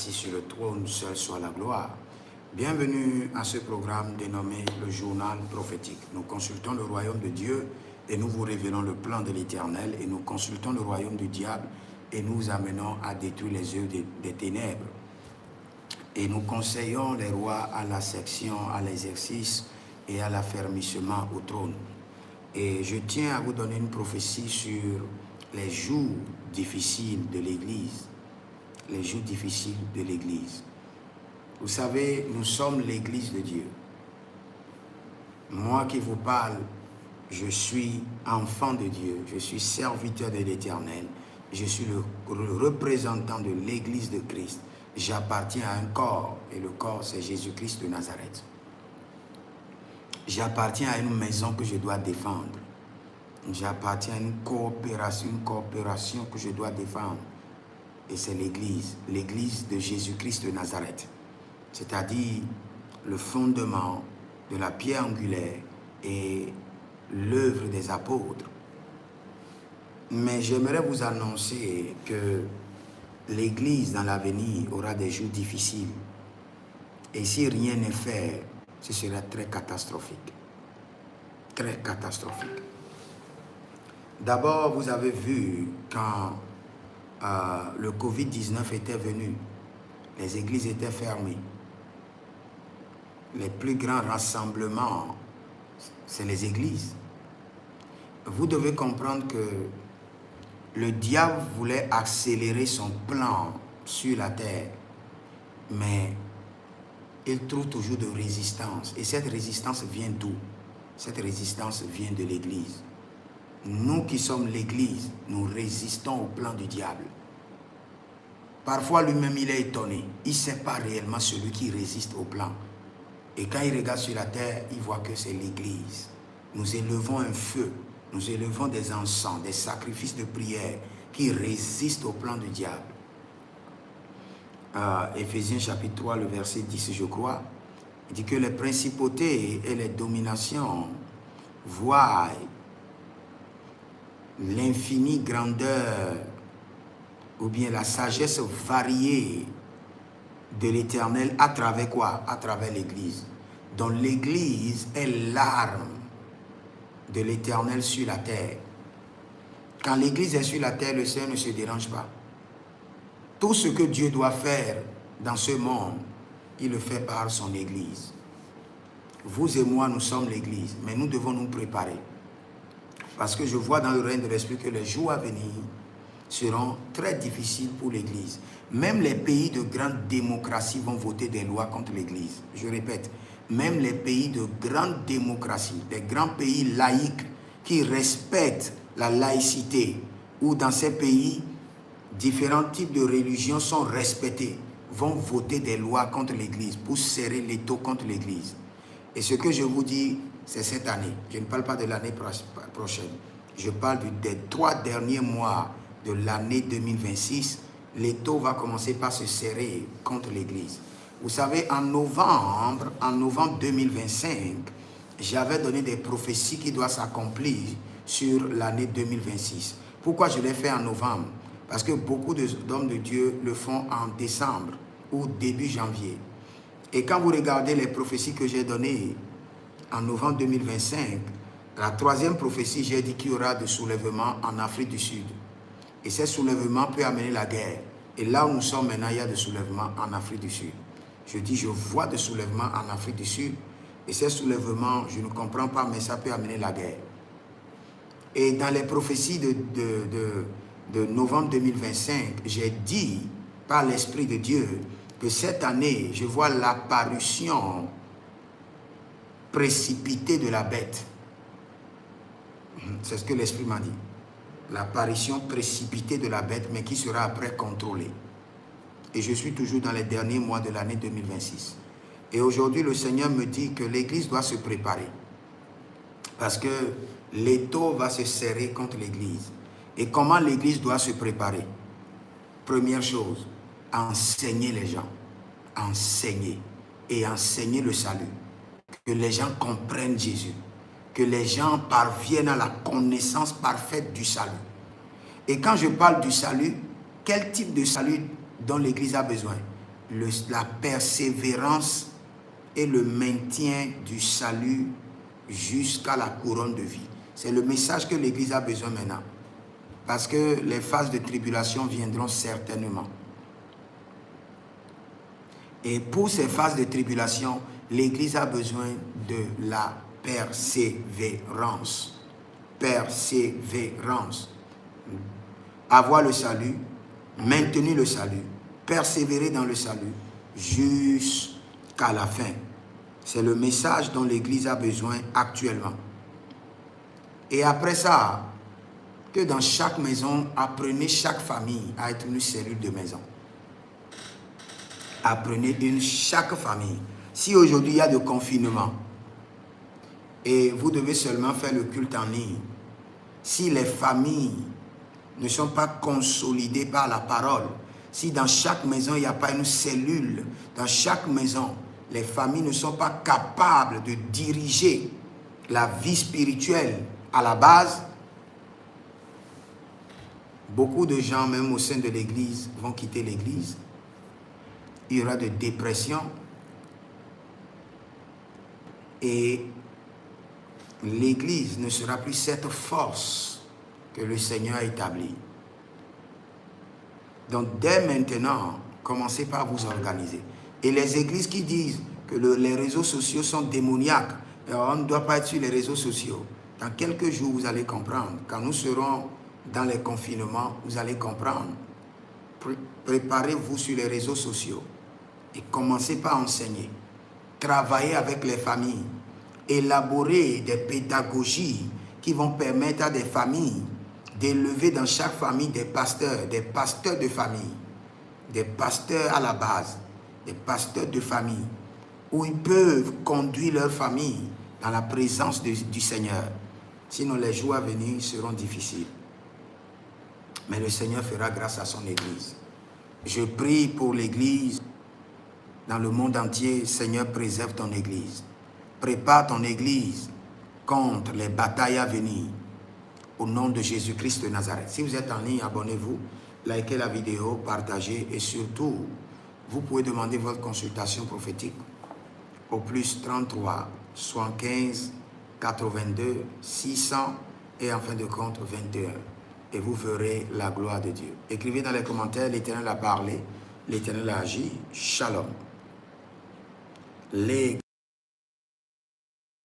assis sur le trône, seul soit la gloire. Bienvenue à ce programme dénommé le journal prophétique. Nous consultons le royaume de Dieu et nous vous révélons le plan de l'Éternel, et nous consultons le royaume du diable et nous amenons à détruire les œuvres des ténèbres. Et nous conseillons les rois à la section, à l'exercice et à l'affermissement au trône. Et je tiens à vous donner une prophétie sur les jours difficiles de l'Église. Les jours difficiles de l'Église. Vous savez, nous sommes l'Église de Dieu. Moi qui vous parle, je suis enfant de Dieu, je suis serviteur de l'Éternel, je suis le représentant de l'Église de Christ. J'appartiens à un corps, et le corps c'est Jésus-Christ de Nazareth. J'appartiens à une maison que je dois défendre. J'appartiens à une coopération que je dois défendre. Et c'est l'Église de Jésus-Christ de Nazareth. C'est-à-dire le fondement de la pierre angulaire et l'œuvre des apôtres. Mais j'aimerais vous annoncer que l'Église dans l'avenir aura des jours difficiles. Et si rien n'est fait, ce sera très catastrophique. Très catastrophique. D'abord, vous avez vu quand le Covid-19 était venu, les églises étaient fermées. Les plus grands rassemblements, c'est les églises. Vous devez comprendre que le diable voulait accélérer son plan sur la terre, mais il trouve toujours de résistance. Et cette résistance vient d'où? Cette résistance vient de l'Église. Nous qui sommes l'Église, nous résistons au plan du diable. Parfois, lui-même, il est étonné. Il ne sait pas réellement celui qui résiste au plan. Et quand il regarde sur la terre, il voit que c'est l'Église. Nous élevons un feu, nous élevons des encens, des sacrifices de prière qui résistent au plan du diable. Éphésiens chapitre 3, le verset 10, je crois, il dit que les principautés et les dominations voient l'infinie grandeur ou bien la sagesse variée de l'Éternel à travers quoi? À travers l'Église. Donc l'Église est l'arme de l'Éternel sur la terre. Quand l'Église est sur la terre, le Seigneur ne se dérange pas. Tout ce que Dieu doit faire dans ce monde, il le fait par son Église. Vous et moi, nous sommes l'Église, mais nous devons nous préparer. Parce que je vois dans le règne de l'Esprit que les jours à venir seront très difficiles pour l'Église. Même les pays de grande démocratie vont voter des lois contre l'Église. Je répète, même les pays de grande démocratie, des grands pays laïques qui respectent la laïcité, où dans ces pays, différents types de religions sont respectés, vont voter des lois contre l'Église pour serrer l'étau contre l'Église. Et ce que je vous dis, c'est cette année. Je ne parle pas de l'année prochaine. Je parle des 3 derniers mois de l'année 2026. L'étau va commencer par se serrer contre l'Église. Vous savez, en novembre 2025, j'avais donné des prophéties qui doivent s'accomplir sur l'année 2026. Pourquoi je l'ai fait en novembre? Parce que beaucoup d'hommes de Dieu le font en décembre ou début janvier. Et quand vous regardez les prophéties que j'ai données en novembre 2025, la 3e prophétie, j'ai dit qu'il y aura des soulèvements en Afrique du Sud. Et ces soulèvements peuvent amener la guerre. Et là où nous sommes maintenant, il y a des soulèvements en Afrique du Sud. Je dis, je vois des soulèvements en Afrique du Sud. Et ces soulèvements, je ne comprends pas, mais ça peut amener la guerre. Et dans les prophéties de novembre 2025, j'ai dit par l'Esprit de Dieu que cette année, je vois l'apparition précipitée de la bête. C'est ce que l'Esprit m'a dit. L'apparition précipitée de la bête, mais qui sera après contrôlée. Et je suis toujours dans les derniers mois de l'année 2026. Et aujourd'hui, le Seigneur me dit que l'Église doit se préparer. Parce que l'étau va se serrer contre l'Église. Et comment l'Église doit se préparer? Première chose, enseigner les gens. Enseigner. Et enseigner le salut. Que les gens comprennent Jésus. Que les gens parviennent à la connaissance parfaite du salut. Et quand je parle du salut, quel type de salut dont l'Église a besoin? la persévérance et le maintien du salut jusqu'à la couronne de vie. C'est le message que l'Église a besoin maintenant. Parce que les phases de tribulation viendront certainement. Et pour ces phases de tribulation, l'Église a besoin de la persévérance. Persévérance. Avoir le salut, maintenir le salut, persévérer dans le salut jusqu'à la fin. C'est le message dont l'Église a besoin actuellement. Et après ça, que dans chaque maison, apprenez chaque famille à être une cellule de maison. Apprenez chaque famille. Si aujourd'hui il y a de confinement et vous devez seulement faire le culte en ligne, si les familles ne sont pas consolidées par la parole, si dans chaque maison il n'y a pas une cellule, dans chaque maison, les familles ne sont pas capables de diriger la vie spirituelle à la base, beaucoup de gens, même au sein de l'Église, vont quitter l'Église. Il y aura de dépression et l'Église ne sera plus cette force que le Seigneur a établie. Donc dès maintenant, commencez par vous organiser. Et les églises qui disent que les réseaux sociaux sont démoniaques, on ne doit pas être sur les réseaux sociaux. Dans quelques jours, vous allez comprendre. Quand nous serons dans les confinements, vous allez comprendre. Préparez-vous sur les réseaux sociaux et commencez par enseigner. Travaillez avec les familles. Élaborer des pédagogies qui vont permettre à des familles d'élever dans chaque famille des pasteurs de famille, des pasteurs à la base, des pasteurs de famille, où ils peuvent conduire leur famille dans la présence du Seigneur. Sinon, les jours à venir seront difficiles. Mais le Seigneur fera grâce à son Église. Je prie pour l'Église dans le monde entier. Seigneur, préserve ton Église. Prépare ton Église contre les batailles à venir. Au nom de Jésus-Christ de Nazareth. Si vous êtes en ligne, abonnez-vous, likez la vidéo, partagez et surtout, vous pouvez demander votre consultation prophétique au plus 33 75 82 600 et en fin de compte 21. Et vous verrez la gloire de Dieu. Écrivez dans les commentaires, l'Éternel a parlé, l'Éternel a agi. Shalom.